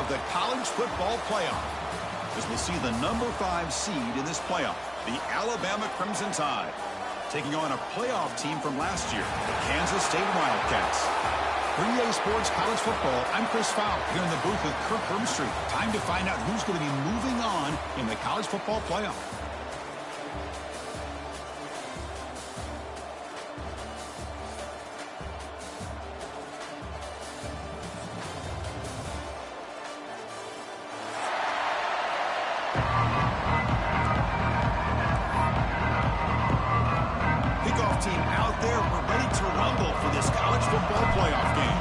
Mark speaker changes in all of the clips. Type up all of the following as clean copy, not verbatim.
Speaker 1: of the college football playoff, as we'll see the number 5 seed in this playoff, the Alabama Crimson Tide, taking on a playoff team from last year, the Kansas State Wildcats. For EA Sports College Football, I'm Chris Fowle here in the booth with Kirk Herbstreit. Time to find out who's going to be moving on in the college football playoff. Team out there, we're ready to rumble for this college football playoff game.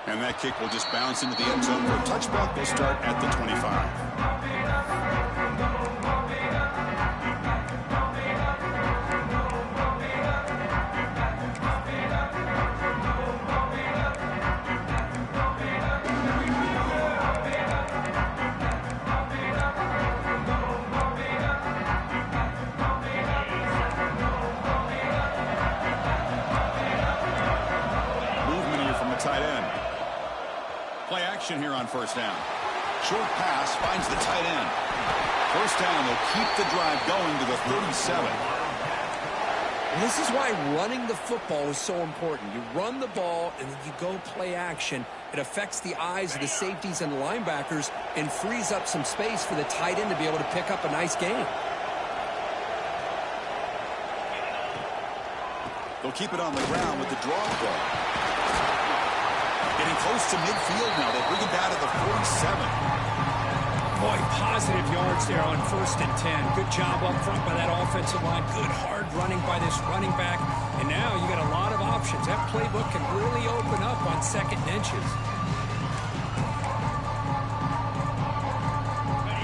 Speaker 1: And that kick will just bounce into the end zone for a touchback. Will start at the 25. Tight end. Play action here on first down. Short pass finds the tight end. First down, they'll keep the drive going to the 37.
Speaker 2: And this is why running the football is so important. You run the ball and then you go play action. It affects the eyes of the safeties and linebackers and frees up some space for the tight end to be able to pick up a nice gain.
Speaker 1: They'll keep it on the ground with the draw play. Getting close to midfield now. They bring it down to the 47.
Speaker 3: Boy, positive yards there on 1st and 10. Good job up front by that offensive line. Good hard running by this running back. And now you got a lot of options. That playbook can really open up on 2nd and inches.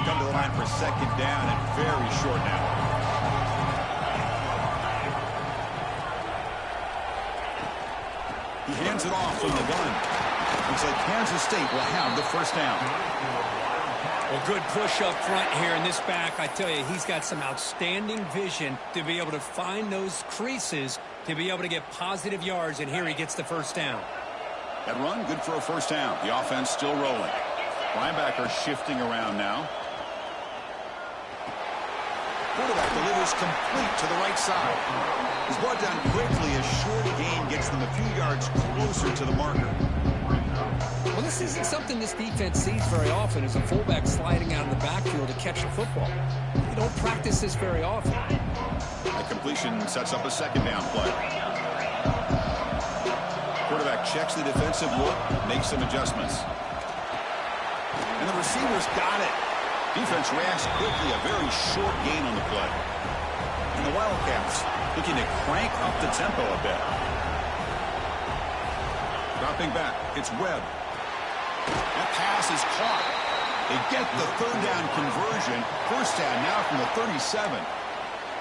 Speaker 1: Come to the line for 2nd down and very short now. He hands it off from the gun. Looks like Kansas State will have the first down.
Speaker 3: Well, good push up front here in this back. I tell you, he's got some outstanding vision to be able to find those creases to be able to get positive yards, and here he gets the first down.
Speaker 1: That run, good for a first down. The offense still rolling. Linebacker shifting around now. Quarterback delivers complete to the right side. He's brought down quickly. A short gain gets them a few yards closer to the marker.
Speaker 2: Well, this isn't something this defense sees very often, is a fullback sliding out in the backfield to catch the football. You don't practice this very often.
Speaker 1: That completion sets up a 2nd down play. Quarterback checks the defensive look, makes some adjustments. And the receiver's got it. Defense reacts quickly, a very short gain on the play. And the Wildcats looking to crank up the tempo a bit. Dropping back, it's Webb. That pass is caught. They get the 3rd down conversion. First down now from the 37.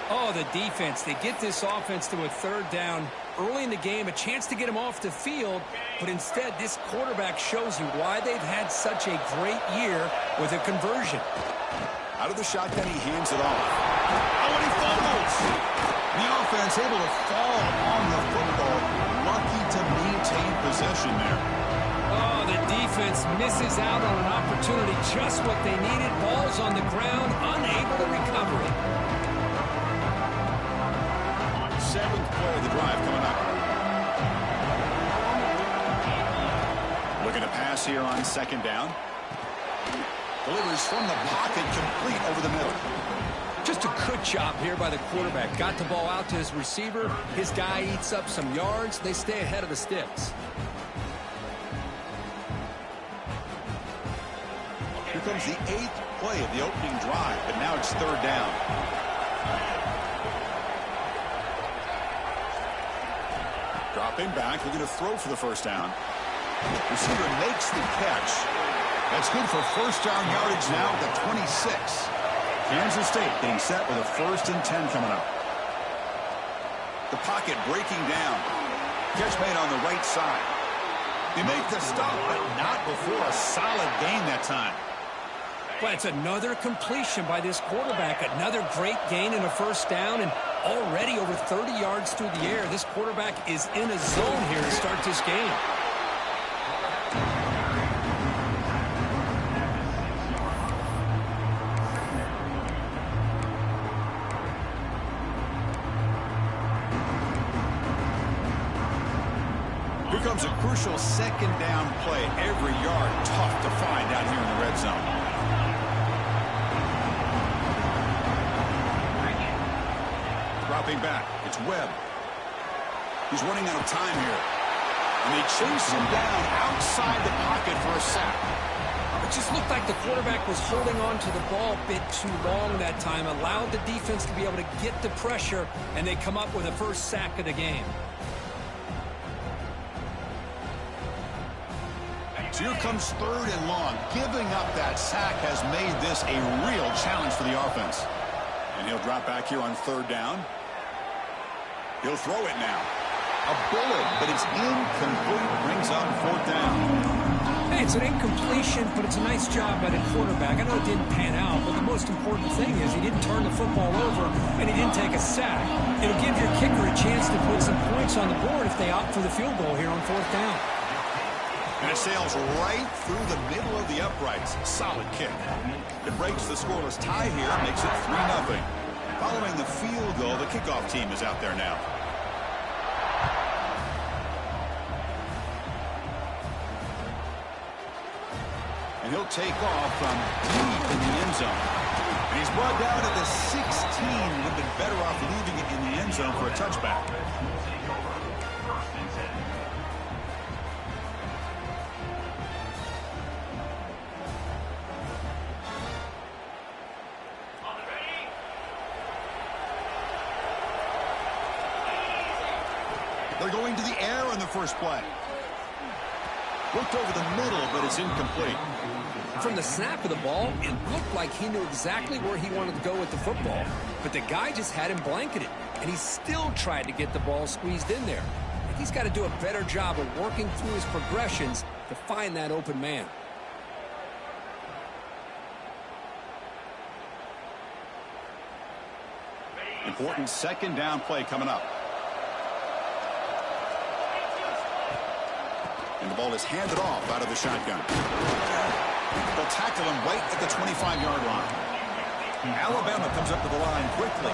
Speaker 3: Oh, the defense. They get this offense to a 3rd down early in the game, a chance to get him off the field, but instead this quarterback shows you why they've had such a great year with a conversion.
Speaker 1: Out of the shotgun, he hands it off. Oh, and he fumbles. The offense able to fall on the football. Lucky to maintain possession there.
Speaker 3: Oh, the defense misses out on an opportunity, just what they needed. Ball's on the ground, unable to recover it.
Speaker 1: 7th play of the drive coming up. Looking to pass here on 2nd down. Delivers from the pocket, complete over the middle.
Speaker 2: Just a good job here by the quarterback. Got the ball out to his receiver. His guy eats up some yards. They stay ahead of the sticks.
Speaker 1: Here comes the 8th play of the opening drive, but now it's 3rd down. Dropping back, looking to throw for the first down. Receiver makes the catch. That's good for first down yardage now at the 26. Kansas State getting set with a 1st and 10 coming up. The pocket breaking down. Catch made on the right side. They make the stop, but not before a solid gain that time.
Speaker 3: But it's another completion by this quarterback. Another great gain in a first down. And
Speaker 2: Already over 30 yards through the air. This quarterback is in a zone here to start this game.
Speaker 1: Here comes a crucial second down play. Every yard tough to find out here in the red zone. Dropping back, it's Webb. He's running out of time here. And they chase him down outside the pocket for a sack.
Speaker 2: It just looked like the quarterback was holding on to the ball a bit too long that time, allowed the defense to be able to get the pressure, and they come up with the first sack of the game.
Speaker 1: So here comes 3rd and long. Giving up that sack has made this a real challenge for the offense. And he'll drop back here on 3rd down. He'll throw it now. A bullet, but it's incomplete. Brings up 4th down.
Speaker 2: Hey, it's an incompletion, but it's a nice job by the quarterback. I know it didn't pan out, but the most important thing is he didn't turn the football over and he didn't take a sack. It'll give your kicker a chance to put some points on the board if they opt for the field goal here on 4th down.
Speaker 1: And it sails right through the middle of the uprights. Solid kick. It breaks the scoreless tie here, makes it 3-0. Following the field goal, the kickoff team is out there now. And he'll take off from deep in the end zone. And he's brought down at the 16. Would have been better off leaving it in the end zone for a touchback. They're going to the air on the first play. Looked over the middle, but it's incomplete.
Speaker 2: From the snap of the ball, it looked like he knew exactly where he wanted to go with the football, but the guy just had him blanketed, and he still tried to get the ball squeezed in there. He's got to do a better job of working through his progressions to find that open man.
Speaker 1: Important second down play coming up. And the ball is handed off out of the shotgun. They'll tackle him right at the 25-yard line. Alabama comes up to the line quickly.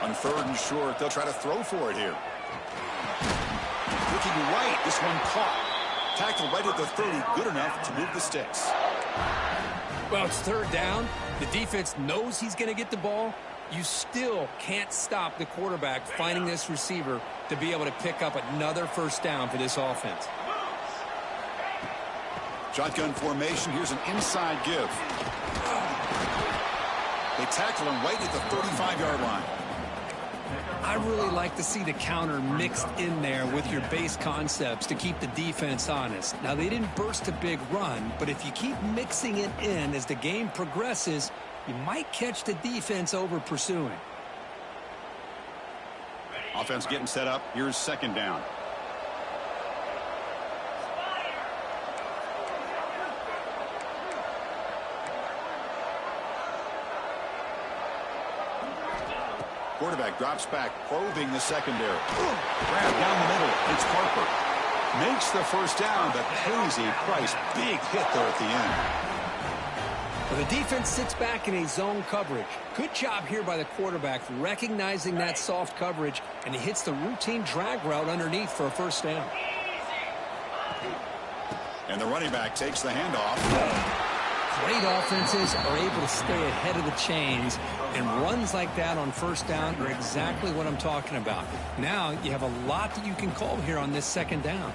Speaker 1: On 3rd and short, they'll try to throw for it here. Looking right, this one caught. Tackled right at the 30, good enough to move the sticks.
Speaker 2: Well, it's 3rd down. The defense knows he's going to get the ball. You still can't stop the quarterback finding this receiver to be able to pick up another first down for this offense.
Speaker 1: Shotgun formation. Here's an inside give. They tackle him right at the 35-yard line.
Speaker 2: I really like to see the counter mixed in there with your base concepts to keep the defense honest. Now, they didn't burst a big run, but if you keep mixing it in as the game progresses, you might catch the defense over pursuing.
Speaker 1: Offense getting set up. Here's 2nd down. Quarterback drops back, probing the secondary. Grab down the middle. It's Harper. Makes the first down, but pays a price. Big hit there at the end.
Speaker 2: Well, the defense sits back in a zone coverage. Good job here by the quarterback recognizing that soft coverage, and he hits the routine drag route underneath for a first down.
Speaker 1: And the running back takes the handoff.
Speaker 2: Great offenses are able to stay ahead of the chains, and runs like that on first down are exactly what I'm talking about. Now you have a lot that you can call here on this 2nd down.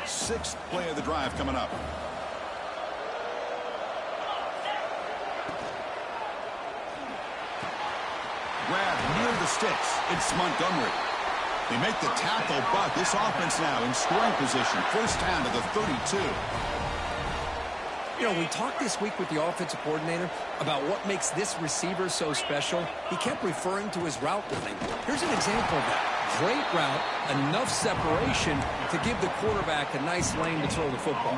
Speaker 1: Sixth play of the drive coming up. Grab near the sticks. It's Montgomery. They make the tackle, but this offense now in scoring position. First down to the 32.
Speaker 2: You know, we talked this week with the offensive coordinator about what makes this receiver so special. He kept referring to his route running. Here's an example of that. Great route, enough separation to give the quarterback a nice lane to throw the football.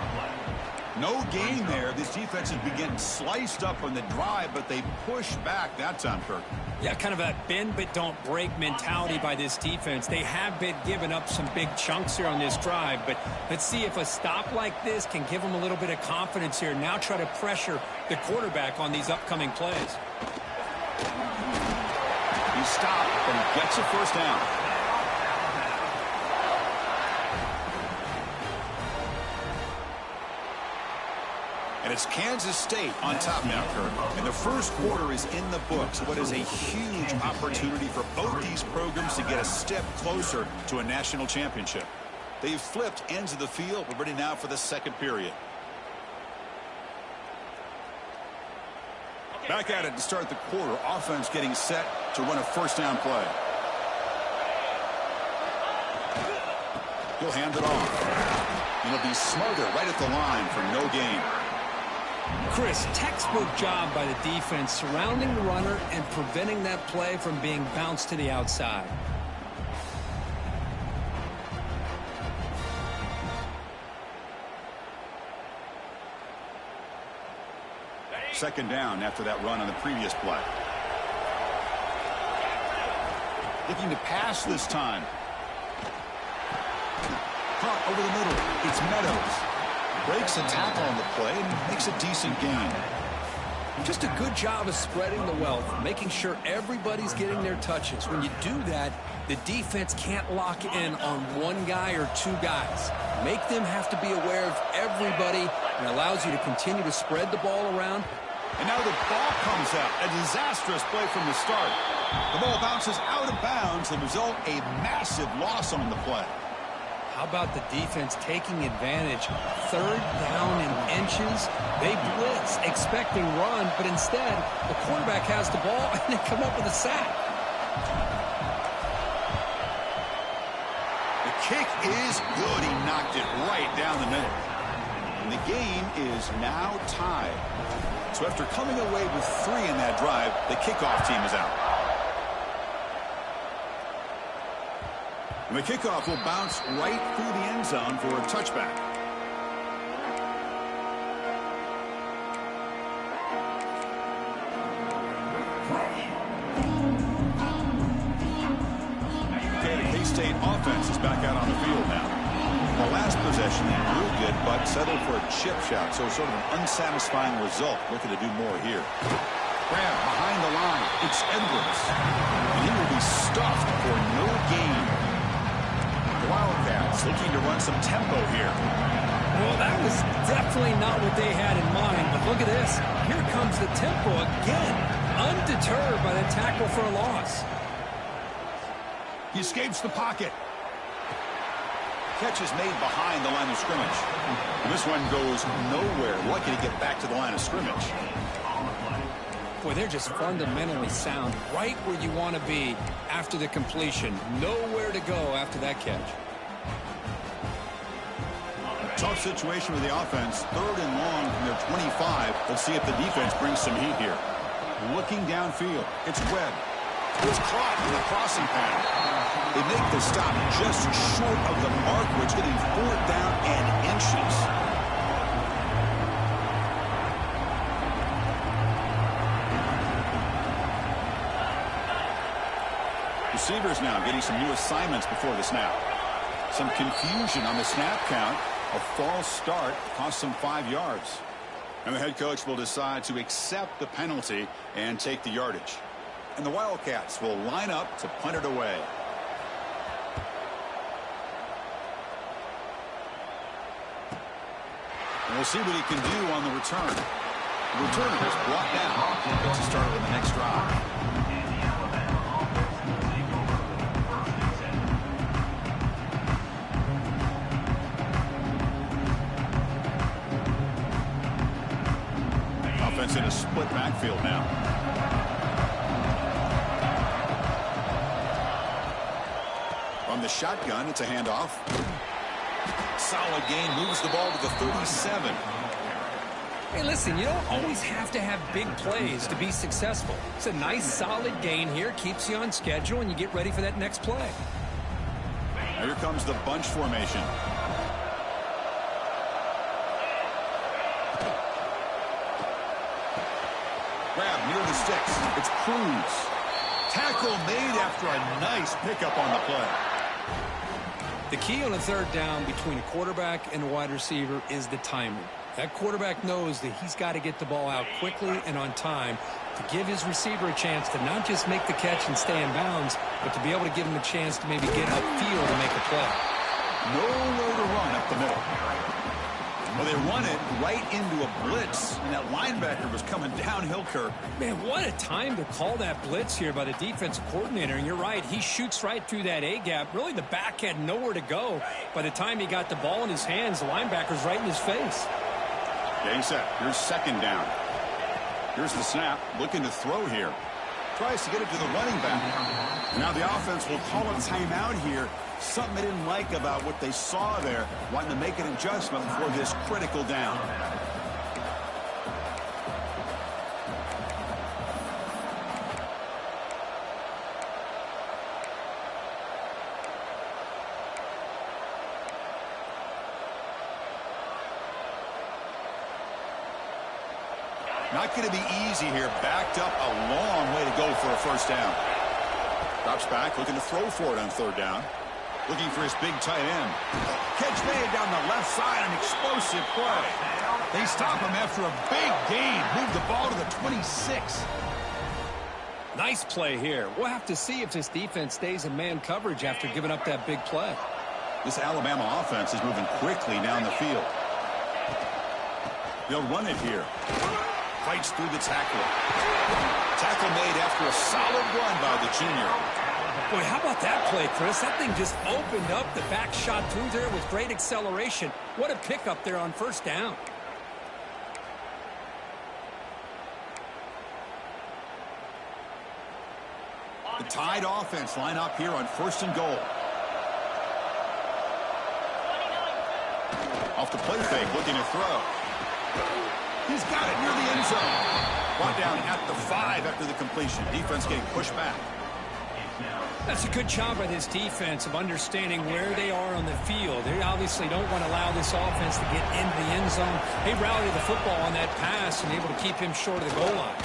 Speaker 1: No gain there. This defense has been getting sliced up on the drive, but they push back that time, Kirk.
Speaker 3: Yeah, kind of a bend but don't break mentality by this defense. They have been giving up some big chunks here on this drive, but let's see if a stop like this can give them a little bit of confidence here. Now try to pressure the quarterback on these upcoming plays.
Speaker 1: He stopped, but he gets a first down. And it's Kansas State on top now, Kirk. And the first quarter is in the books. What is a huge opportunity for both these programs to get a step closer to a national championship. They've flipped ends of the field. We're ready now for the second period. Back at it to start the quarter. Offense getting set to run a first down play. He'll hand it off. And he'll be smarter right at the line for no gain.
Speaker 3: Chris, textbook job by the defense surrounding the runner and preventing that play from being bounced to the outside.
Speaker 1: Second down after that run on the previous play. Looking to pass this time. Caught over the middle. It's Meadows. Breaks a tackle on the play and makes a decent gain.
Speaker 2: Just a good job of spreading the wealth, making sure everybody's getting their touches. When you do that, the defense can't lock in on one guy or two guys. Make them have to be aware of everybody, and allows you to continue to spread the ball around.
Speaker 1: And now the ball comes out. A disastrous play from the start. The ball bounces out of bounds. The result, a massive loss on the play.
Speaker 2: How about the defense taking advantage? Third down in inches. They blitz, expecting run, but instead, the quarterback has the ball, and they come up with a sack.
Speaker 1: The kick is good. He knocked it right down the middle. And the game is now tied. So after coming away with 3 in that drive, the kickoff team is out. And the kickoff will bounce right through the end zone for a touchback. Okay, the K-State offense is back out on the field now. The last possession, they blew good, but settled for a chip shot, so sort of an unsatisfying result. Looking to do more here. Grab behind the line. It's Edwards. And he will be stuffed for no gain. Wildcats looking to run some tempo here.
Speaker 3: Well, that was definitely not what they had in mind, but look at this. Here comes the tempo again, undeterred by the tackle for a loss.
Speaker 1: He escapes the pocket. Catch is made behind the line of scrimmage. And this one goes nowhere. Lucky to get back to the line of scrimmage.
Speaker 2: Boy, they're just fundamentally sound, right where you want to be after the completion. Nowhere to go after that catch.
Speaker 1: Tough situation with the offense. Third and long from their 25. Let's see if the defense brings some heat here. Looking downfield. It's Webb. It's caught in the crossing pattern. They make the stop just short of the mark, where it's getting 4th down and inches. Receivers now getting some new assignments before the snap. Some confusion on the snap count. A false start cost them 5 yards. And the head coach will decide to accept the penalty and take the yardage. And the Wildcats will line up to punt it away. And we'll see what he can do on the return. The returner is brought down to start with the next drive. Offense in a split backfield now. From the shotgun, it's a handoff. Solid gain, moves the ball to the 37.
Speaker 2: Hey, listen, you don't always have to have big plays to be successful. It's a nice, solid gain here, keeps you on schedule, and you get ready for that next play.
Speaker 1: Here comes the bunch formation. Grab near the sticks. It's Cruz. Tackle made after a nice pickup on the play.
Speaker 2: The key on a third down between a quarterback and a wide receiver is the timing. That quarterback knows that he's got to get the ball out quickly and on time to give his receiver a chance to not just make the catch and stay in bounds, but to be able to give him a chance to maybe get upfield and make a play.
Speaker 1: Nowhere to run up the middle. Well, they run it right into a blitz, and that linebacker was coming downhill, Kirk.
Speaker 2: Man, what a time to call that blitz here by the defensive coordinator. And you're right, he shoots right through that A-gap. Really, the back had nowhere to go. By the time he got the ball in his hands, the linebacker's right in his face.
Speaker 1: Game set. Here's second down. Here's the snap. Looking to throw here. Tries to get it to the running back. Now the offense will call a timeout here. Something they didn't like about what they saw there. Wanting to make an adjustment for this critical down. Not going to be easy here. Backed up a long way to go for a first down. Drops back, looking to throw for it on third down. Looking for his big tight end. Catch made down the left side, an explosive play. They stop him after a big gain. Move the ball to the 26.
Speaker 2: Nice play here. We'll have to see if this defense stays in man coverage after giving up that big play.
Speaker 1: This Alabama offense is moving quickly down the field. They'll run it here. Fights through the tackle. Tackle made after a solid run by the junior.
Speaker 2: Boy, how about that play, Chris? That thing just opened up. The back shot through there with great acceleration. What a pickup there on first down.
Speaker 1: The Tide offense line up here on first and goal. Off the play fake, looking to throw. He's got it near the end zone. Brought down at the 5 after the completion. Defense getting pushed back.
Speaker 2: That's a good job by this defense of understanding where they are on the field. They obviously don't want to allow this offense to get into the end zone. They rallied the football on that pass and able to keep him short of the goal line.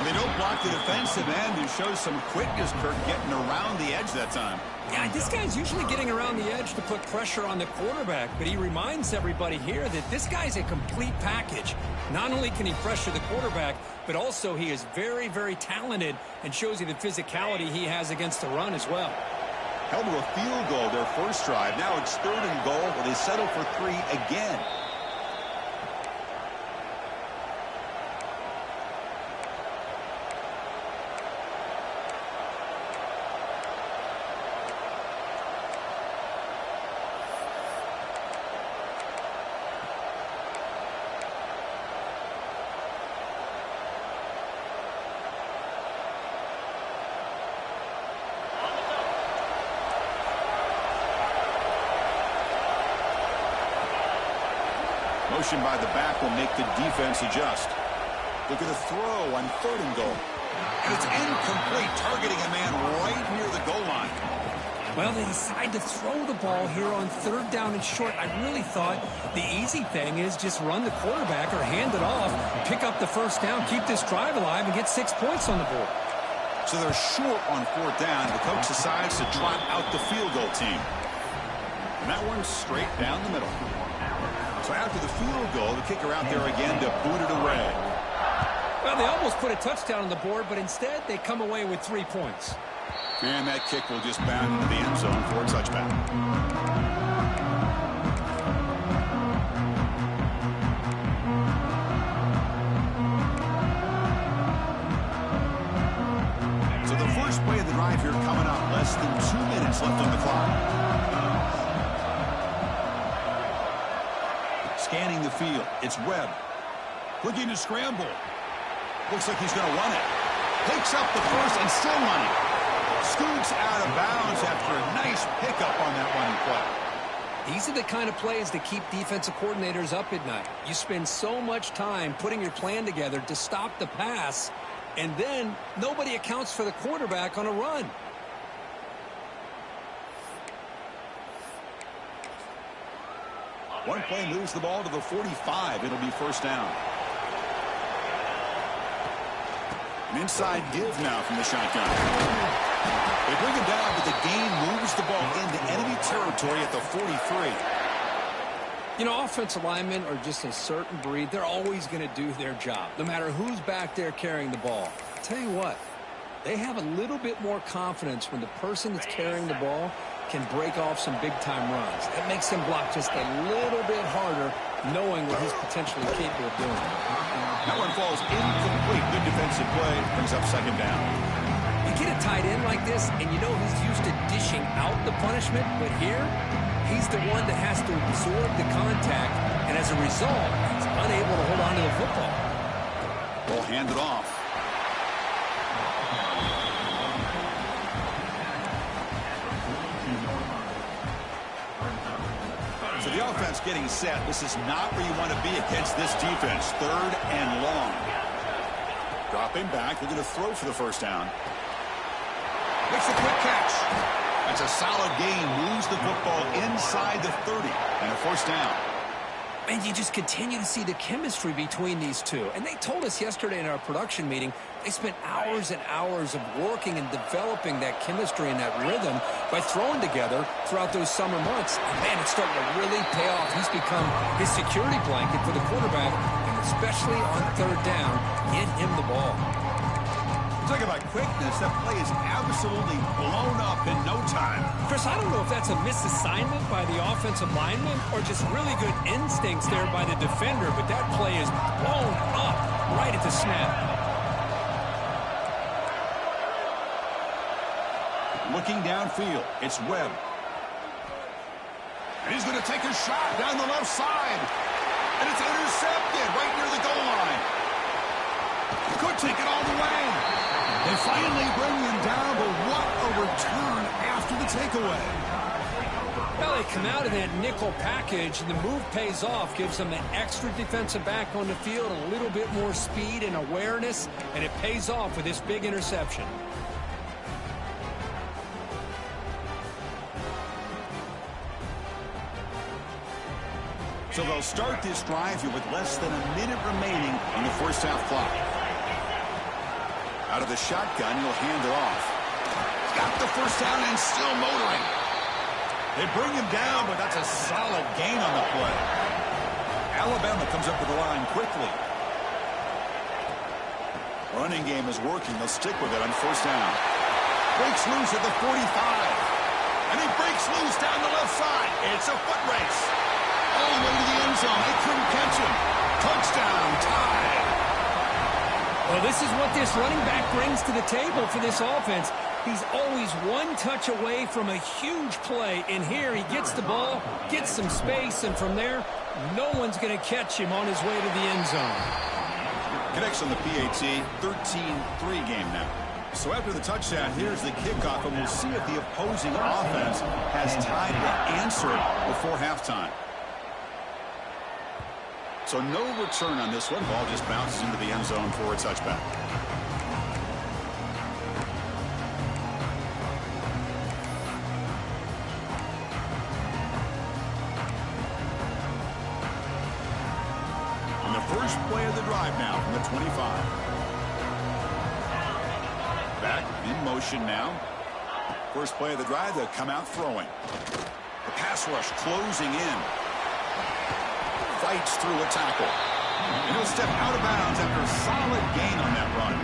Speaker 1: They don't block the defensive end, who shows some quickness, Kirk, getting around the edge that time.
Speaker 2: Yeah, this guy's usually getting around the edge to put pressure on the quarterback, but he reminds everybody here that this guy's a complete package. Not only can he pressure the quarterback, but also he is very, very talented and shows you the physicality he has against the run as well.
Speaker 1: Held to a field goal their first drive. Now it's third and goal, but they settle for 3 again. Motion by the back will make the defense adjust. Look at the throw on third and goal. And it's incomplete, targeting a man right near the goal line.
Speaker 2: Well, they decide to throw the ball here on third down and short. I really thought the easy thing is just run the quarterback or hand it off, pick up the first down, keep this drive alive, and get 6 points on the board.
Speaker 1: So they're short on fourth down. The coach decides to trot out the field goal team. And that one's straight down the middle. So after the field goal, the kicker out there again to boot it away.
Speaker 2: Well, they almost put a touchdown on the board, but instead they come away with 3 points.
Speaker 1: And that kick will just bound into the end zone for a touchback. So the first play of the drive here coming up. Less than 2 minutes left on the clock. Scanning the field. It's Webb. Looking to scramble. Looks like he's going to run it. Takes up the first and still running. Scoots out of bounds after a nice pickup on that running play.
Speaker 2: These are the kind of plays that keep defensive coordinators up at night. You spend so much time putting your plan together to stop the pass, and then nobody accounts for the quarterback on a run.
Speaker 1: One play moves the ball to the 45. It'll be first down. An inside give now from the shotgun. They bring him down, but the gain moves the ball into enemy territory at the 43.
Speaker 2: You know, offensive linemen are just a certain breed. They're always going to do their job, no matter who's back there carrying the ball. I'll tell you what, they have a little bit more confidence when the person that's carrying the ball can break off some big-time runs. That makes him block just a little bit harder, knowing what he's potentially capable of doing.
Speaker 1: That one falls incomplete. Good defensive play. Brings up second down.
Speaker 2: You get a tight end like this, and you know he's used to dishing out the punishment, but here, he's the one that has to absorb the contact, and as a result, he's unable to hold on to the football.
Speaker 1: Ball handed off. So the offense getting set. This is not where you want to be against this defense. Third and long. Dropping back. They're going to throw for the first down. Makes a quick catch. That's a solid gain. Moves the football inside the 30. And a first down.
Speaker 2: And you just continue to see the chemistry between these two. And they told us yesterday in our production meeting, they spent hours and hours of working and developing that chemistry and that rhythm by throwing together throughout those summer months. And man, it's starting to really pay off. He's become his security blanket for the quarterback, and especially on third down, get him the ball.
Speaker 1: Talk about quickness. That play is absolutely blown up in no time.
Speaker 3: Chris, I don't know if that's a misassignment by the offensive lineman or just really good instincts there by the defender, but that play is blown up right at the snap.
Speaker 1: Looking downfield, it's Webb. And he's going to take a shot down the left side. And it's intercepted right near the goal line. Could take it all the way. They finally bring him down, but what a return after the takeaway.
Speaker 3: Well, they come out of that nickel package, and the move pays off, gives them an extra defensive back on the field, a little bit more speed and awareness, and it pays off with this big interception.
Speaker 1: So they'll start this drive here with less than a minute remaining on the first half clock. Out of the shotgun, he'll hand it off. Got the first down and still motoring. They bring him down, but that's a solid gain on the play. Alabama comes up with the line quickly. Running game is working. They'll stick with it on first down. Breaks loose at the 45. And he breaks loose down the left side. It's a foot race. All the way to the end zone. They couldn't catch him. Touchdown, tie.
Speaker 3: Well, this is what this running back brings to the table for this offense. He's always one touch away from a huge play, and here he gets the ball, gets some space, and from there, no one's going to catch him on his way to the end zone.
Speaker 1: Connects on the PAT, 13-3 game now. So after the touchdown, here's the kickoff, and we'll see if the opposing offense has time to answer before halftime. So no return on this one. Ball just bounces into the end zone for a touchback. And the first play of the drive now from the 25. Back in motion now. First play of the drive, they'll come out throwing. The pass rush closing in. Fights through a tackle. And he'll step out of bounds after a solid gain on that run.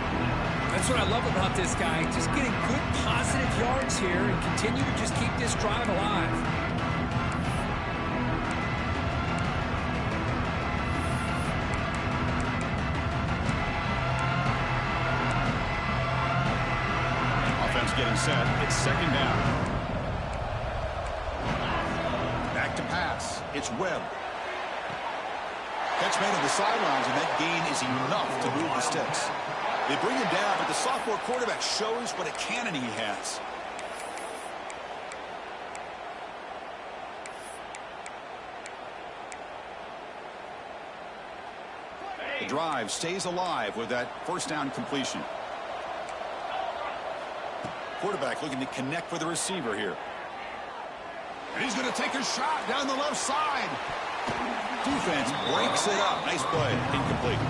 Speaker 3: That's what I love about this guy. Just getting good positive yards here and continue to just keep this drive alive.
Speaker 1: Offense getting set. It's second down. Back to pass. It's Webb. Catch made on the sidelines, and that gain is enough to move the sticks. They bring him down, but the sophomore quarterback shows what a cannon he has. The drive stays alive with that first down completion. Quarterback looking to connect with the receiver here. And he's going to take a shot down the left side. Defense breaks it up. Nice play. Incomplete.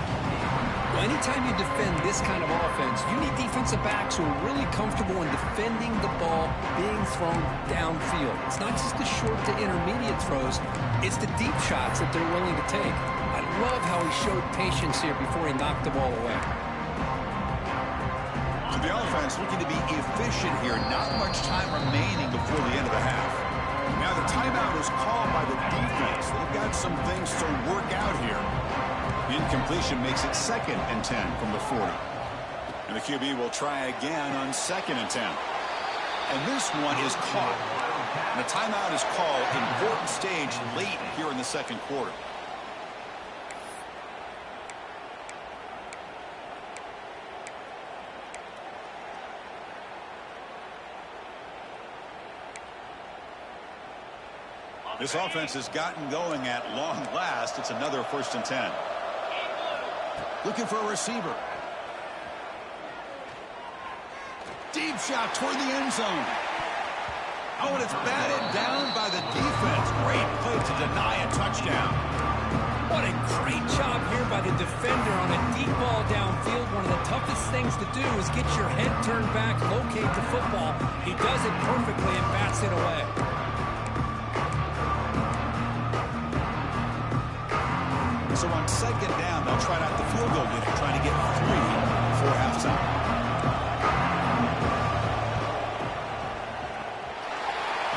Speaker 2: Well, anytime you defend this kind of offense, you need defensive backs who are really comfortable in defending the ball being thrown downfield. It's not just the short to intermediate throws. It's the deep shots that they're willing to take. I love how he showed patience here before he knocked the ball away.
Speaker 1: So the offense looking to be efficient here. Not much time remaining before the end of the half. Now the timeout is called by the defense. They've got some things to work out here. Incompletion makes it 2nd and 10 from the 40. And the QB will try again on 2nd and 10. And this one is caught. And the timeout is called. Important stage late here in the second quarter. This offense has gotten going at long last. It's another 1st and 10. Looking for a receiver. Deep shot toward the end zone. Oh, and it's batted down by the defense. Great play to deny a touchdown.
Speaker 3: What a great job here by the defender on a deep ball downfield. One of the toughest things to do is get your head turned back, locate the football. He does it perfectly and bats it away.
Speaker 1: So on 2nd down, they'll try out the field goal unit, trying to get 3 before halftime.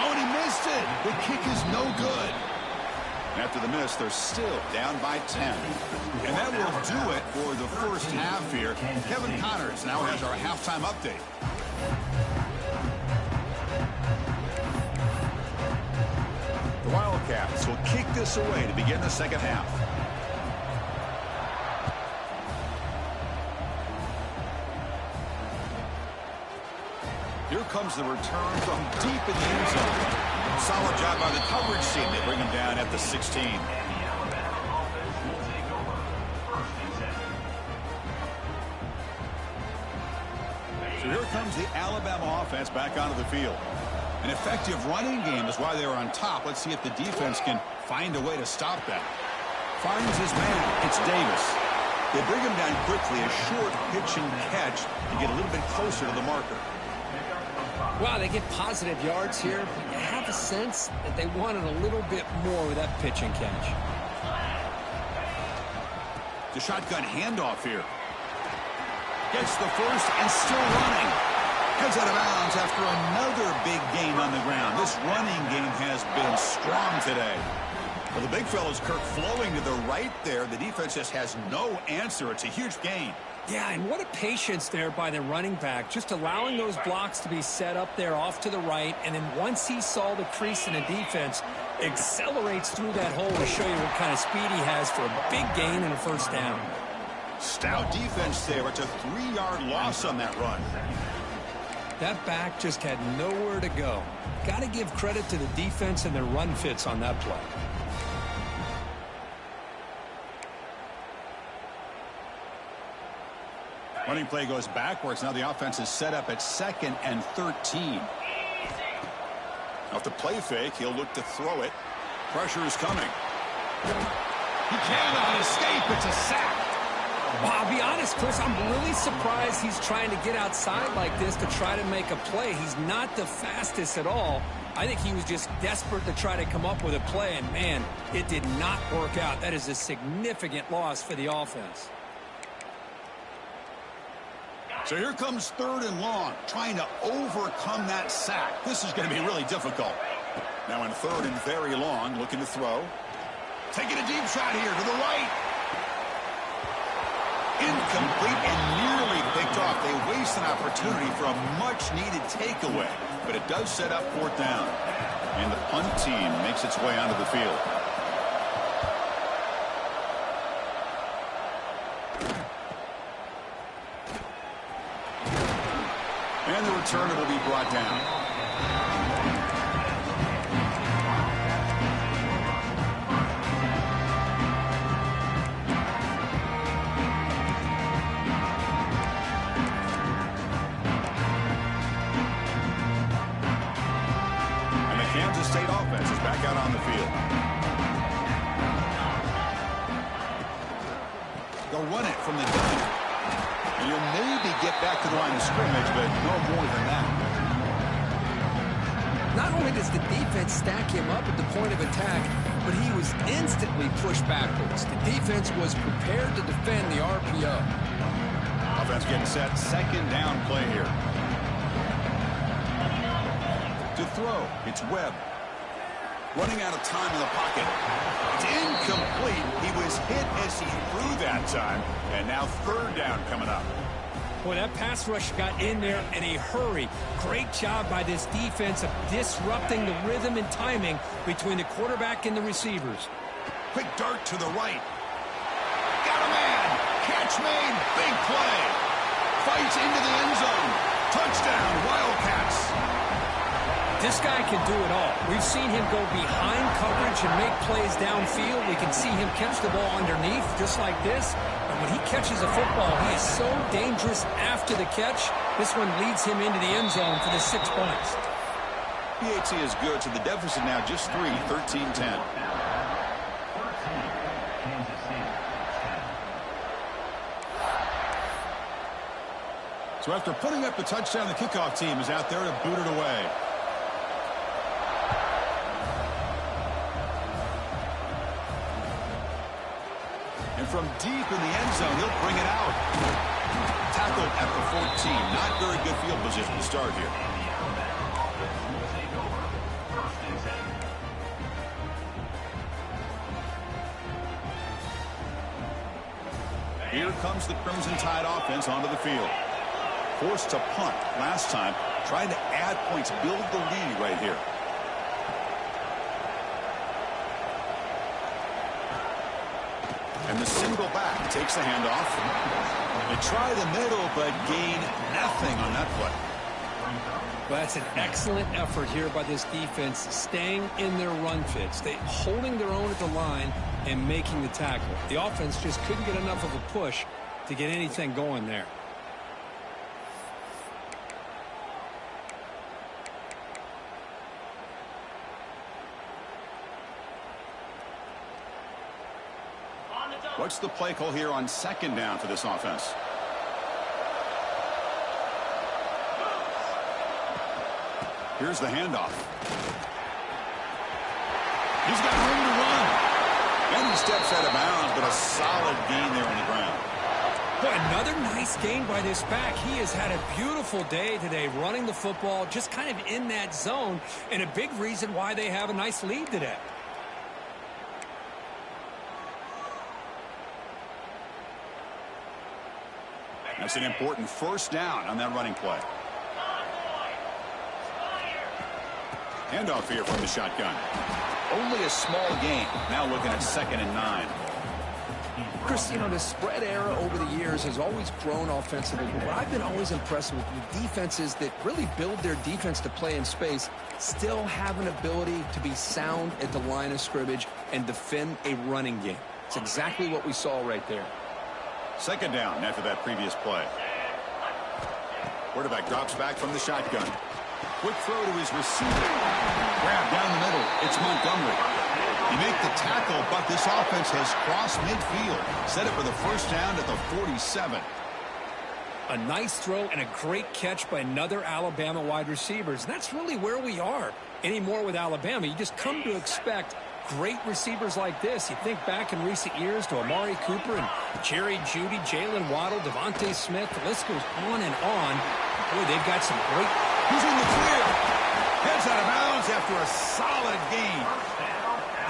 Speaker 1: Oh, and he missed it. The kick is no good. After the miss, they're still down by 10. And that will do it for the first half here. Kevin Connors now has our halftime update. The Wildcats will kick this away to begin the second half. Here comes the return from deep in the end zone. Solid job by the coverage team. They bring him down at the 16. So here comes the Alabama offense back onto the field. An effective running game is why they are on top. Let's see if the defense can find a way to stop that. Finds his man. It's Davis. They bring him down quickly. A short pitch and catch to get a little bit closer to the marker.
Speaker 2: Wow, they get positive yards here. But you have a sense that they wanted a little bit more with that pitch and catch.
Speaker 1: The shotgun handoff here. Gets the first and still running. Heads out of bounds after another big gain on the ground. This running game has been strong today. Well, the big fella's Kirk flowing to the right there. The defense just has no answer. It's a huge gain.
Speaker 3: Yeah, and what a patience there by the running back, just allowing those blocks to be set up there off to the right, and then once he saw the crease in the defense, accelerates through that hole to show you what kind of speed he has for a big gain and a first down.
Speaker 1: Stout defense there. It's a 3-yard loss on that run.
Speaker 2: That back just had nowhere to go. Got to give credit to the defense and their run fits on that play.
Speaker 1: Running play goes backwards. Now the offense is set up at 2nd and 13. Off the play fake, he'll look to throw it. Pressure is coming. He cannot escape. It's a sack.
Speaker 2: Well, I'll be honest, Chris, I'm really surprised he's trying to get outside like this to try to make a play. He's not the fastest at all. I think he was just desperate to try to come up with a play, and man, it did not work out. That is a significant loss for the offense.
Speaker 1: So here comes 3rd and long, trying to overcome that sack. This is going to be really difficult. Now in 3rd and very long, looking to throw. Taking a deep shot here to the right. Incomplete and nearly picked off. They waste an opportunity for a much-needed takeaway, but it does set up 4th down. And the punt team makes its way onto the field. And the returner will be brought down. Kansas State offense is back out on the field. They'll run it from the gun. And you'll maybe get back to the line of scrimmage, but no more than that.
Speaker 2: Not only does the defense stack him up at the point of attack, but he was instantly pushed backwards. The defense was prepared to defend the RPO.
Speaker 1: Offense getting set. Second down play here. To throw, it's Webb. Running out of time in the pocket. It's incomplete. He was hit as he threw that time. And now third down coming up.
Speaker 3: Boy, that pass rush got in there in a hurry. Great job by this defense of disrupting the rhythm and timing between the quarterback and the receivers.
Speaker 1: Quick dart to the right. Got a man. Catch made. Big play. Fights into the end zone. Touchdown, Wildcats.
Speaker 3: This guy can do it all. We've seen him go behind coverage and make plays downfield. We can see him catch the ball underneath just like this. And when he catches a football, he is so dangerous after the catch. This one leads him into the end zone for the 6 points.
Speaker 1: PAT is good, so the deficit now just 3, 13-10. So after putting up the touchdown, the kickoff team is out there to boot it away. And from deep in the end zone, he'll bring it out. Tackled at the 14. Not very good field position to start here. Here comes the Crimson Tide offense onto the field. Forced to punt last time. Trying to add points, build the lead right here. And the single back takes the handoff. They try the middle, but gain nothing on that play.
Speaker 2: Well, that's an excellent effort here by this defense, staying in their run fits. They holding their own at the line and making the tackle. The offense just couldn't get enough of a push to get anything going there.
Speaker 1: What's the play call here on second down for this offense? Here's the handoff. He's got room to run. And he steps out of bounds, but a solid gain there on the ground.
Speaker 3: Boy, another nice gain by this back. He has had a beautiful day today running the football, just kind of in that zone, and a big reason why they have a nice lead today.
Speaker 1: That's an important first down on that running play. Handoff here from the shotgun. Only a small gain. Now looking at 2nd and 9.
Speaker 2: Chris, you know, the spread era over the years has always grown offensively. But what I've been always impressed with defenses that really build their defense to play in space still have an ability to be sound at the line of scrimmage and defend a running game. It's exactly what we saw right there.
Speaker 1: 2nd down after that previous play. Quarterback drops back from the shotgun. Quick throw to his receiver. Grab down the middle. It's Montgomery. You make the tackle, but this offense has crossed midfield. Set it for the first down at the 47.
Speaker 3: A nice throw and a great catch by another Alabama wide receivers. And that's really where we are anymore with Alabama. You just come to expect great receivers like this. You think back in recent years to Amari Cooper and Jerry Jeudy, Jalen Waddle, Devontae Smith. The list goes on and on. Boy, they've got some great...
Speaker 1: He's in the clear. Heads out of bounds after a solid gain.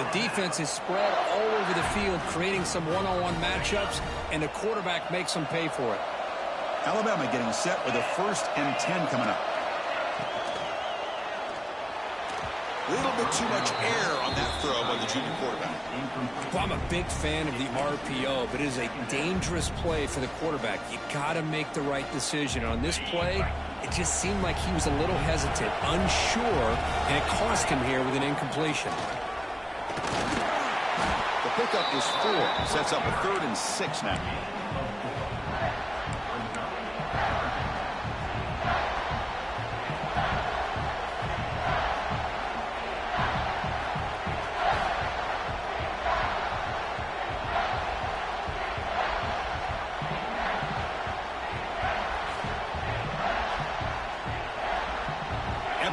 Speaker 2: The defense is spread all over the field, creating some one-on-one matchups, and the quarterback makes them pay for it.
Speaker 1: Alabama getting set with a 1st and 10 coming up. A little bit too much air on that throw by the junior quarterback.
Speaker 2: Well, I'm a big fan of the RPO, but it is a dangerous play for the quarterback. You got to make the right decision. On this play, it just seemed like he was a little hesitant, unsure, and it cost him here with an incompletion.
Speaker 1: The pickup is 4. Sets up a 3rd and 6 now.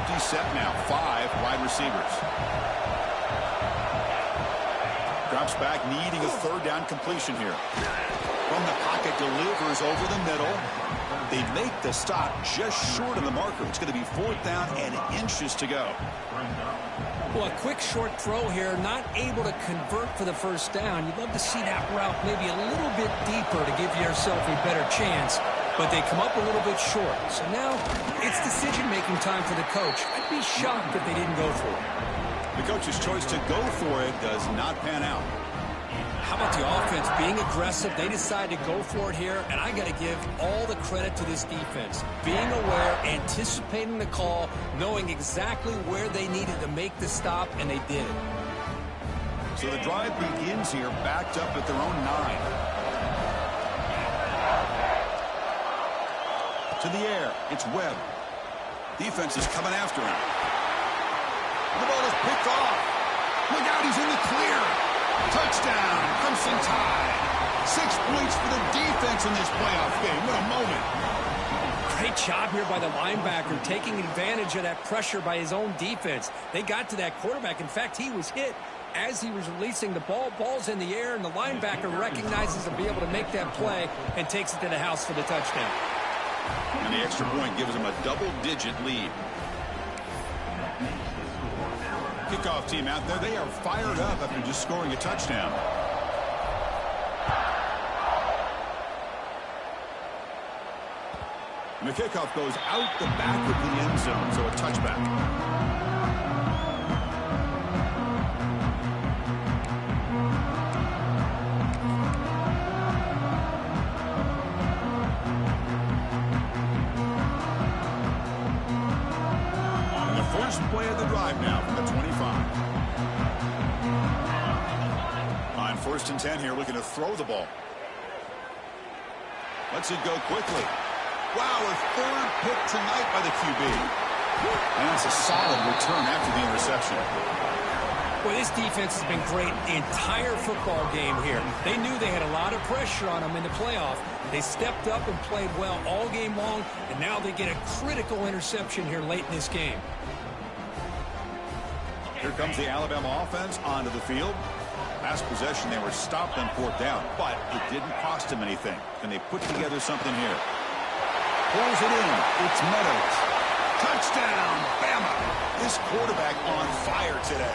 Speaker 1: empty set now. 5 wide receivers. Drops back, needing a third down completion here. From the pocket, delivers over the middle. They make the stop just short of the marker. It's going to be 4th down and inches to go.
Speaker 2: Well, a quick short throw here, not able to convert for the first down. You'd love to see that route maybe a little bit deeper to give yourself a better chance, but they come up a little bit short. So now it's decision-making time for the coach. I'd be shocked if they didn't go for it.
Speaker 1: The coach's choice to go for it does not pan out.
Speaker 2: How about the offense being aggressive? They decide to go for it here, and I got to give all the credit to this defense. Being aware, anticipating the call, knowing exactly where they needed to make the stop, and they did.
Speaker 1: So the drive begins here, backed up at their own 9. To the air, it's Webb. Defense is coming after him. The ball is picked off. Look out, he's in the clear. Touchdown, Crimson Tide. 6 points for the defense in this playoff game. What a moment.
Speaker 2: Great job here by the linebacker, taking advantage of that pressure by his own defense. They got to that quarterback. In fact, he was hit as he was releasing the ball. Ball's in the air, and the linebacker recognizes to be able to make that play and takes it to the house for the touchdown.
Speaker 1: And the extra point gives them a double-digit lead. Kickoff team out there, they are fired up after just scoring a touchdown. And the kickoff goes out the back of the end zone, so a touchback. First play of the drive now from the 25. On 1st and 10 here, looking to throw the ball. Lets it go quickly. Wow, a 3rd pick tonight by the QB. And that's a solid return after the interception.
Speaker 2: Boy, this defense has been great the entire football game here. They knew they had a lot of pressure on them in the playoff. They stepped up and played well all game long, and now they get a critical interception here late in this game.
Speaker 1: Here comes the Alabama offense onto the field. Last possession, they were stopped on 4th down, but it didn't cost them anything. And they put together something here. Pulls it in. It's Meadows. Touchdown, Bama. This quarterback on fire today.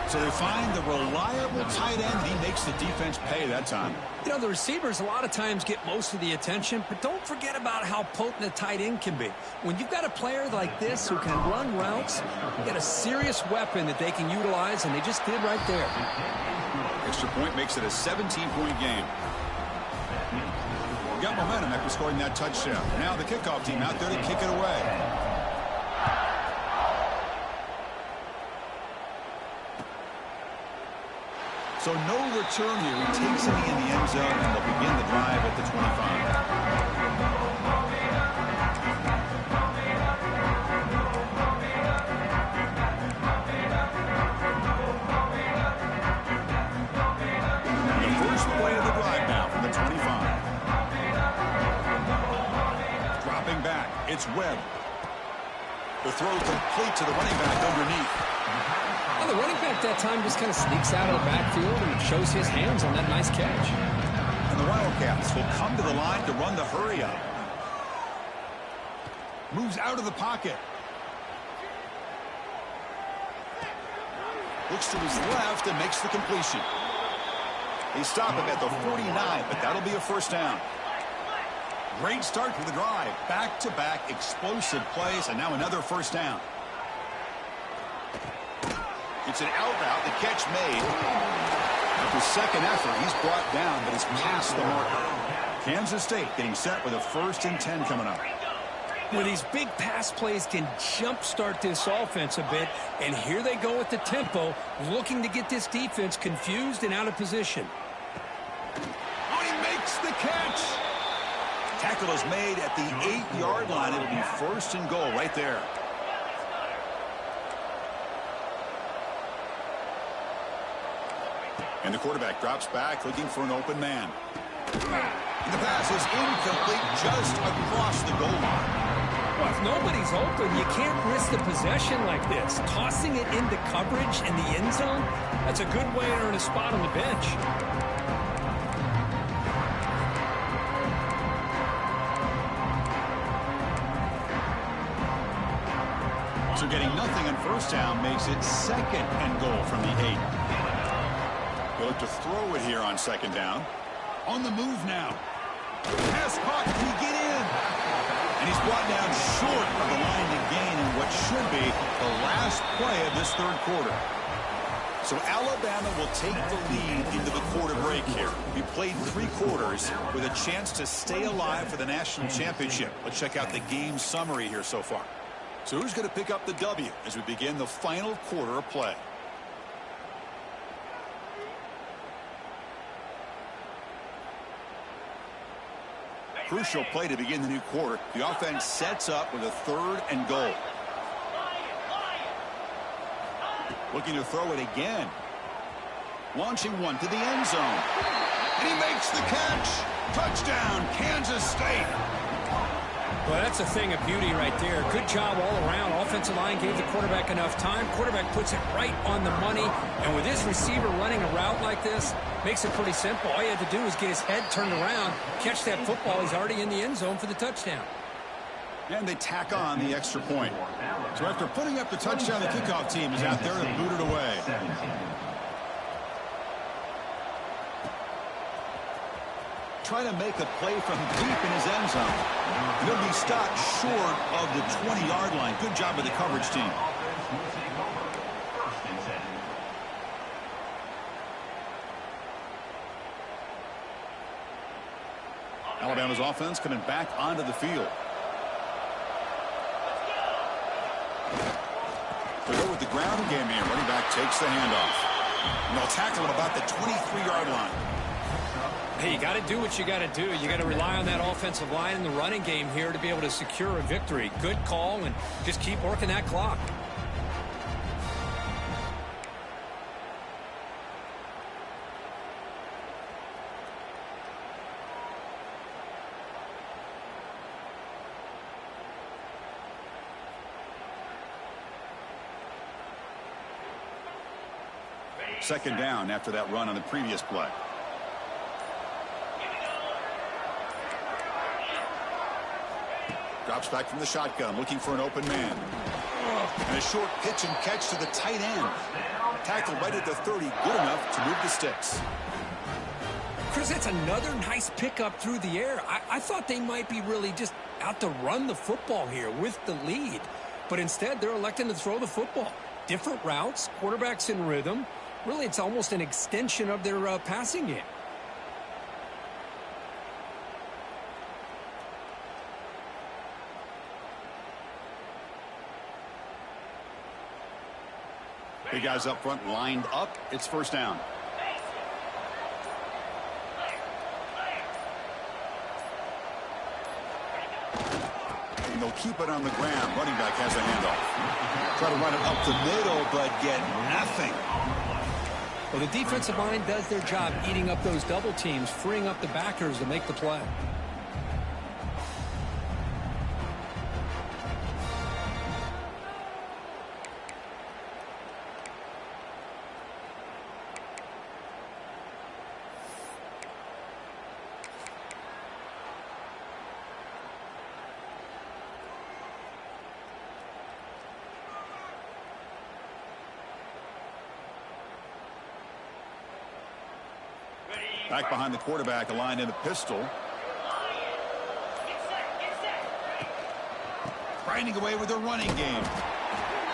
Speaker 1: So they find the reliable tight end. He makes the defense pay that time.
Speaker 2: You know, the receivers a lot of times get most of the attention, but don't forget about how potent a tight end can be. When you've got a player like this who can run routes, you got a serious weapon that they can utilize, and they just did right there.
Speaker 1: Extra point makes it a 17-point game. Got momentum after scoring that touchdown. Now the kickoff team out there to kick it away. So no return here. He takes it in the end zone, and they'll begin the drive at the 25. The first play of the drive now from the 25. Dropping back, it's Webb. The throw complete to the running back underneath.
Speaker 2: Well, the running back that time just kind of sneaks out of the backfield and shows his hands on that nice catch.
Speaker 1: And the Wildcats will come to the line to run the hurry up. Moves out of the pocket. Looks to his left and makes the completion. They stop him at the 49, but that'll be a 1st down. Great start for the drive. Back-to-back explosive plays, and now another 1st down. It's an out route, the catch made. After second effort, he's brought down, but he's past the marker. Kansas State getting set with a 1st and 10 coming up.
Speaker 2: Well, these big pass plays can jumpstart this offense a bit, and here they go with the tempo, looking to get this defense confused and out of position.
Speaker 1: Oh, he makes the catch. Tackle is made at the 8-yard line. It'll be 1st and goal right there. And the quarterback drops back, looking for an open man. And the pass is incomplete just across the goal line.
Speaker 3: Well, if nobody's open, you can't risk the possession like this. Tossing it into coverage in the end zone, that's a good way to earn a spot on the bench.
Speaker 1: So getting nothing on first down makes it 2nd and goal from the 8. He'll look to throw it here on 2nd down. On the move now. Pass caught. Can he get in? And he's brought down short of the line to gain in what should be the last play of this 3rd quarter. So Alabama will take the lead into the quarter break here. We played 3 quarters with a chance to stay alive for the national championship. Let's check out the game summary here so far. So who's going to pick up the W as we begin the final quarter of play? Crucial play to begin the new quarter. The offense sets up with a 3rd and goal. Looking to throw it again. Launching one to the end zone. And he makes the catch. Touchdown, Kansas State.
Speaker 3: Well, that's a thing of beauty right there. Good job all around. Offensive line gave the quarterback enough time. Quarterback puts it right on the money. And with his receiver running a route like this, makes it pretty simple. All you had to do was get his head turned around, catch that football. He's already in the end zone for the touchdown.
Speaker 1: And they tack on the extra point. So after putting up the touchdown, the kickoff team is out there to boot it away. Trying to make a play from deep in his end zone. He'll be stopped short of the 20-yard line. Good job of the coverage team. Alabama's offense coming back onto the field. To go with the ground game here. Running back takes the handoff. And they'll tackle him about the 23-yard line.
Speaker 3: Hey, you got to do what you got to do. You got to rely on that offensive line in the running game here to be able to secure a victory. Good call, and just keep working that clock.
Speaker 1: Second down after that run on the previous play. Drops back from the shotgun, looking for an open man. And a short pitch and catch to the tight end. Tackled right at the 30, good enough to move the sticks.
Speaker 2: Chris, that's another nice pickup through the air. I thought they might be really just out to run the football here with the lead. But instead, they're electing to throw the football. Different routes, quarterbacks in rhythm. Really, it's almost an extension of their passing game.
Speaker 1: Big guys up front lined up. It's first down. And they'll keep it on the ground. Running back has a handoff. Try to run it up the middle, but get nothing.
Speaker 2: Well, the defensive line does their job eating up those double teams, freeing up the backers to make the play.
Speaker 1: Back behind the quarterback, aligned in a pistol. Grinding away with a running game.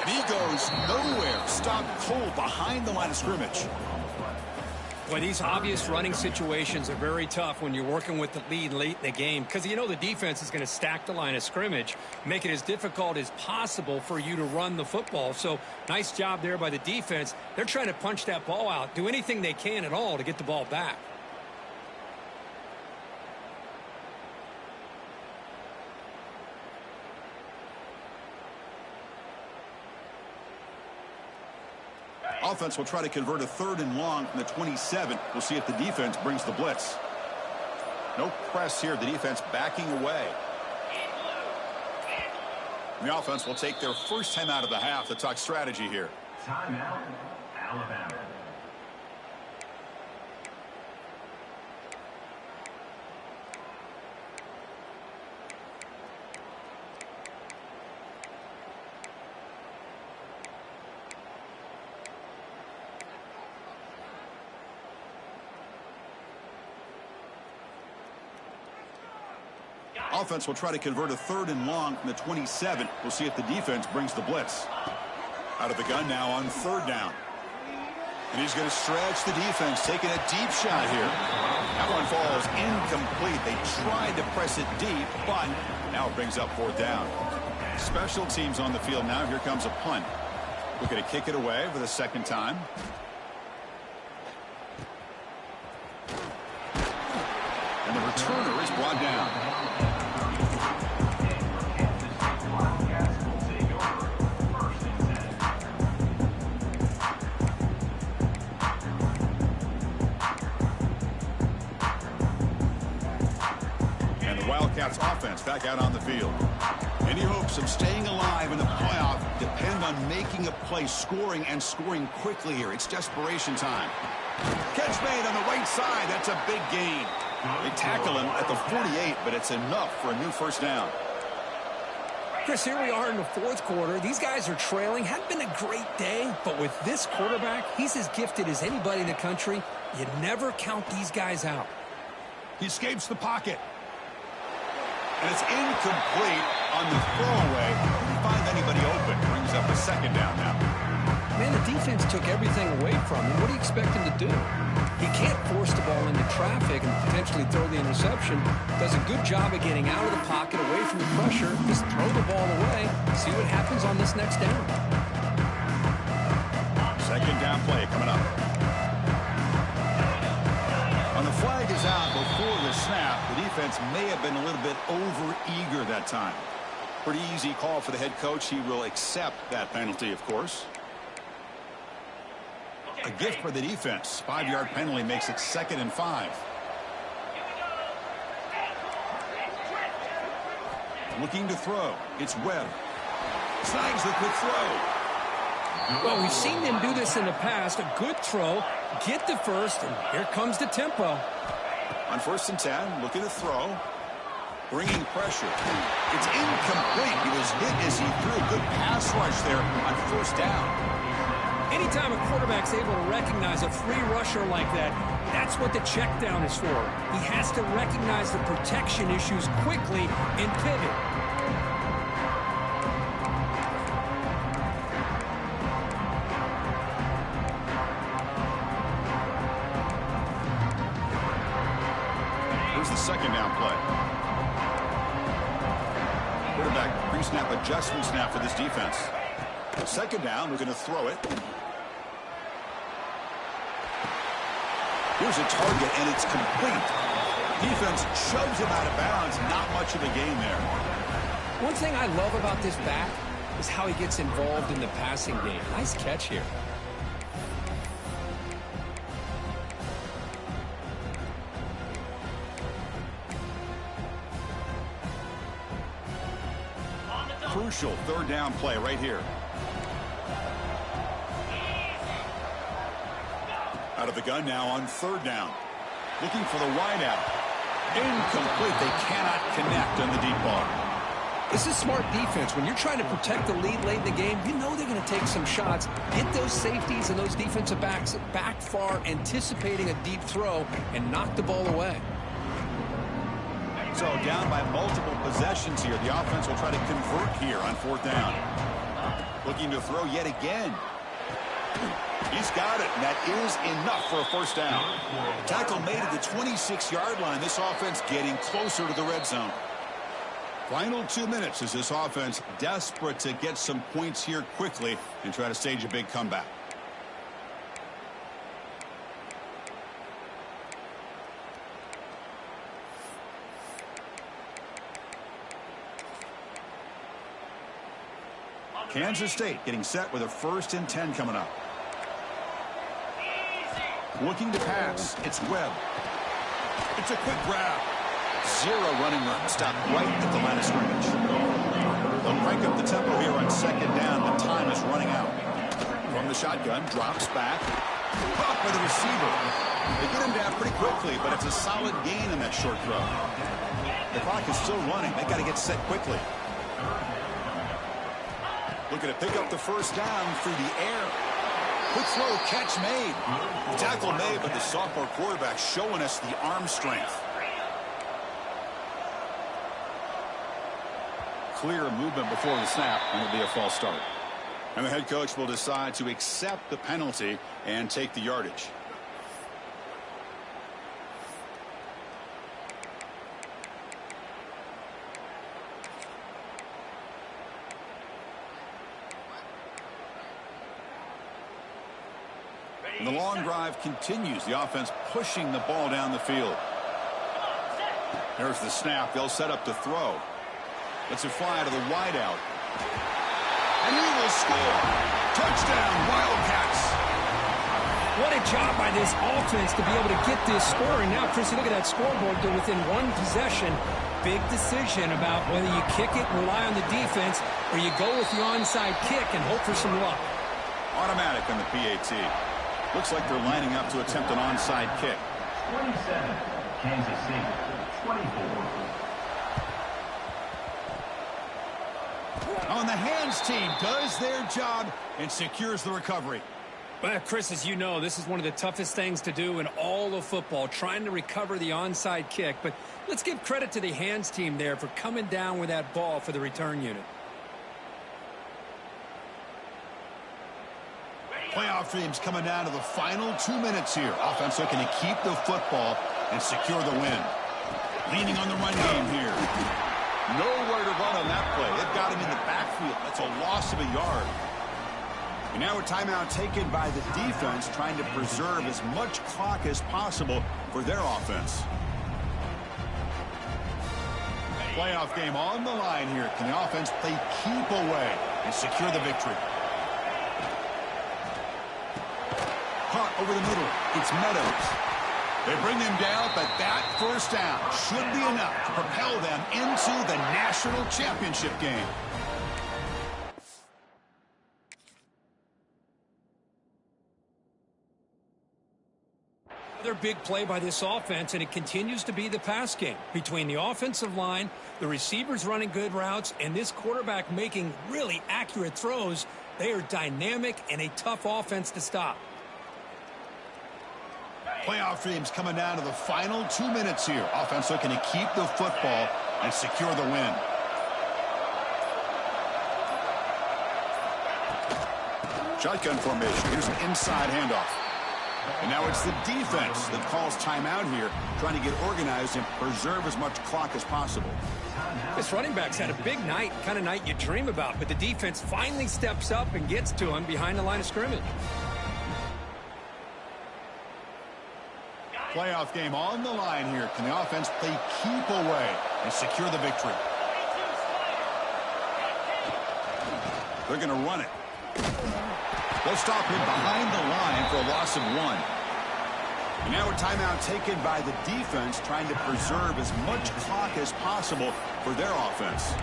Speaker 1: And he goes nowhere. Stopped cold behind the line of scrimmage.
Speaker 3: Well, these obvious running situations are very tough when you're working with the lead late in the game because you know the defense is going to stack the line of scrimmage, make it as difficult as possible for you to run the football. So nice job there by the defense. They're trying to punch that ball out, do anything they can at all to get the ball back.
Speaker 1: Offense will try to convert a 3rd and long from the 27. We'll see if the defense brings the blitz. No press here. The defense backing away. The offense will take their first time out of the half to talk strategy here.
Speaker 4: Timeout, Alabama.
Speaker 1: Offense will try to convert a 3rd and long from the 27. We'll see if the defense brings the blitz. Out of the gun now on 3rd down. And he's going to stretch the defense, taking a deep shot here. That one falls incomplete. They tried to press it deep, but now it brings up 4th down. Special teams on the field now. Here comes a punt. Looking to kick it away for the 2nd time. And the returner is brought down. Wildcats offense back out on the field. Any hopes of staying alive in the playoff depend on making a play, scoring, and scoring quickly here. It's desperation time. Catch made on the right side. That's a big gain. They tackle him at the 48, but it's enough for a new 1st down.
Speaker 2: Chris, here we are in the 4th quarter. These guys are trailing. Hadn't been a great day, but with this quarterback, he's as gifted as anybody in the country. You never count these guys out.
Speaker 1: He escapes the pocket. And it's incomplete on the throwaway. Didn't find anybody open. Brings up a 2nd down now.
Speaker 2: Man, the defense took everything away from him. What do you expect him to do? He can't force the ball into traffic and potentially throw the interception. Does a good job of getting out of the pocket, away from the pressure. Just throw the ball away. See what happens on this next down.
Speaker 1: 2nd down play coming up. And the flag is out before the snap. The defense may have been a little bit over-eager that time. Pretty easy call for the head coach. He will accept that penalty, of course. A gift for the defense. 5-yard penalty makes it 2nd and 5. Looking to throw. It's Webb. Snags the quick throw.
Speaker 2: Well, we've seen them do this in the past. A good throw, get the first, and here comes the tempo.
Speaker 1: On 1st and 10, looking to throw. Bringing pressure. It's incomplete. He was hit as he threw a good pass rush there on 1st down.
Speaker 2: Anytime a quarterback's able to recognize a free rusher like that, that's what the check down is for. He has to recognize the protection issues quickly and pivot.
Speaker 1: Here's the 2nd down play. Quarterback pre-snap adjustment snap for this defense. 2nd down, we're going to throw it. Here's a target, and it's complete. Defense shoves him out of bounds. Not much of a gain there.
Speaker 2: One thing I love about this back is how he gets involved in the passing game. Nice catch here.
Speaker 1: Crucial 3rd down play right here. Out of the gun now on 3rd down. Looking for the wideout. Incomplete. They cannot connect on the deep ball.
Speaker 2: This is smart defense. When you're trying to protect the lead late in the game, you know they're going to take some shots. Get those safeties and those defensive backs back far, anticipating a deep throw, and knock the ball away.
Speaker 1: So down by multiple possessions here. The offense will try to convert here on 4th down. Looking to throw yet again. He's got it, and that is enough for a 1st down. Tackle made at the 26-yard line. This offense getting closer to the red zone. Final 2 minutes as this offense desperate to get some points here quickly and try to stage a big comeback. Kansas State getting set with a 1st and 10 coming up. Looking to pass. It's Webb. It's a quick grab. 0 running room. Stopped right at the line of scrimmage. They'll crank up the tempo here on second down. The time is running out. From the shotgun, drops back. Caught by the receiver. They get him down pretty quickly, but it's a solid gain in that short throw. The clock is still running. They got to get set quickly. Looking to pick up the first down through the air. Quick throw, catch made. Tackle made, but the sophomore quarterback showing us the arm strength. Clear movement before the snap, and it'll be a false start. And the head coach will decide to accept the penalty and take the yardage. And the long drive continues. The offense pushing the ball down the field. There's the snap. They'll set up to throw. Let's it fly to the wideout. And he will score. Touchdown, Wildcats.
Speaker 3: What a job by this offense to be able to get this score. And now, Chrissy, look at that scoreboard. They're within one possession. Big decision about whether you kick it, rely on the defense, or you go with the onside kick and hope for some luck.
Speaker 1: Automatic on the PAT. Looks like they're lining up to attempt an onside kick.
Speaker 4: 27, Kansas City, 24.
Speaker 1: On the hands team does their job and secures the recovery.
Speaker 3: Well, Chris, as you know, this is one of the toughest things to do in all of football, trying to recover the onside kick. But let's give credit to the hands team there for coming down with that ball for the return unit.
Speaker 1: Playoff teams coming down to the final 2 minutes here. Offense looking to keep the football and secure the win. Leaning on the run game here. Nowhere to run on that play. They've got him in the backfield. That's a loss of a yard. And now a timeout taken by the defense, trying to preserve as much clock as possible for their offense. Playoff game on the line here. Can the offense play keep away and secure the victory? Caught over the middle. It's Meadows. They bring them down, but that first down should be enough to propel them into the national championship game.
Speaker 3: Another big play by this offense, and it continues to be the pass game. Between the offensive line, the receivers running good routes, and this quarterback making really accurate throws, they are dynamic and a tough offense to stop.
Speaker 1: Playoff teams coming down to the final 2 minutes here. Offense looking to keep the football and secure the win. Shotgun formation. Here's an inside handoff. And now it's the defense that calls timeout here, trying to get organized and preserve as much clock as possible.
Speaker 3: This running back's had a big night, kind of night you dream about, but the defense finally steps up and gets to him behind the line of scrimmage.
Speaker 1: Playoff game on the line here. Can the offense play keep away and secure the victory? They're going to run it. They'll stop him behind the line for a loss of 1. And now a timeout taken by the defense, trying to preserve as much clock as possible for their offense.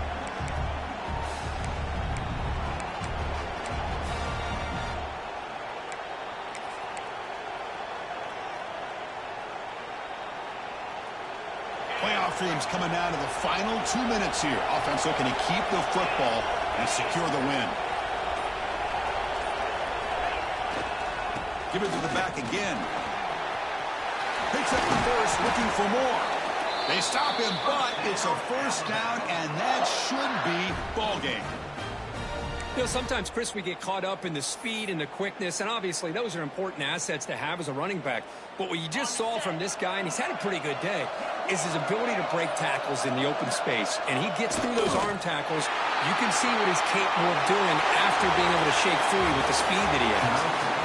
Speaker 1: Playoff teams coming down to the final 2 minutes here. Offense looking to keep the football and secure the win. Give it to the back again. Picks up the first, looking for more. They stop him, but it's a first down, and that should be ball game.
Speaker 3: You know, sometimes, Chris, we get caught up in the speed and the quickness, and obviously those are important assets to have as a running back. But what you just saw from this guy, and he's had a pretty good day, is his ability to break tackles in the open space. And he gets through those arm tackles. You can see what he's capable of doing after being able to shake free with the speed that he has.